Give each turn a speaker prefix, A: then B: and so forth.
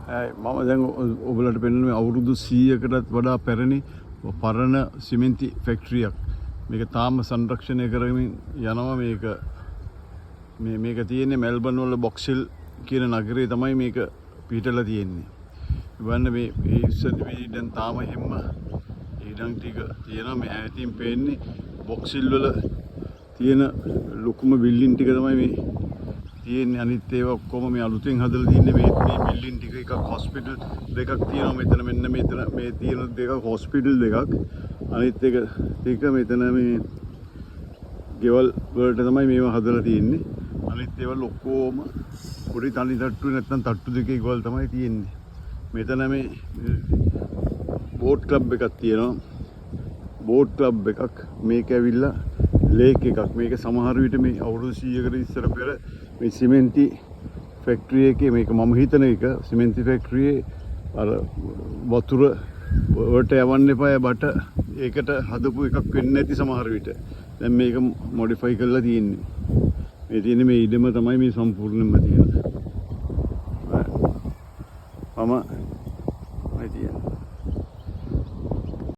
A: මම දැන් ඔබලට පෙන්වන මේ අවුරුදු 100කටත් වඩා පැරණි පරණ සිමෙන්ති ෆැක්ටරියක්. මේක තාම සංරක්ෂණය කරමින් යනවා. මේක තියෙන්නේ මෙල්බන් වල බොක්සිල් කියන නගරේ තමයි මේක පිහිටලා තියෙන්නේ. බලන්න මේ ඉස්සරදී දැන් තාම හැම ඊඩම් ටික තියෙනවා. මේ ඈතින් පේන්නේ බොක්සිල් වල තියෙන ලොකුම බිල්ඩින් ටික තමයි මේ තියෙන්නේ. අනිත් ඒවා ඔක්කොම මේ අලුතෙන් හදලා තියෙන්නේ. මේ බිල්ඩින් ටික එකක් හොස්පිටල් දෙකක් තියෙනවා. මෙතන මෙන්න මේ තියෙන දෙකක් හොස්පිටල් දෙකක්. අනිත් එක මෙතන මේ ගෙවල් වලට තමයි මේවා හදලා තියෙන්නේ. අනිත් ඒවා ඔක්කොම පොඩි තනි තට්ටු නැත්නම් තට්ටු දෙකේ ගෙවල් තමයි තියෙන්නේ. මෙතන මේ බෝට් ක්ලබ් එකක් තියෙනවා. බෝට් ක්ලබ් එකක්. මේක ඇවිල්ලා ලේක් එකක්. මේක සමහර විට මේ අවුරුදු 100කට ඉස්සර පෙර මේ සිමෙන්ති ෆැක්ටරි එකේ මේක මම හිතන එක සිමෙන්ති ෆැක්ටරියේ අර වතුර වලට යවන්න එපා බට ඒකට හදපු එකක් වෙන්නේ නැති සමහර විට. දැන් මේක මොඩිෆයි කරලා තියෙන්නේ. මේ තියෙන්නේ මේ ඉඩම තමයි මේ සම්පූර්ණයෙන්ම තියෙන්නේ. මම මේ තියෙන්නේ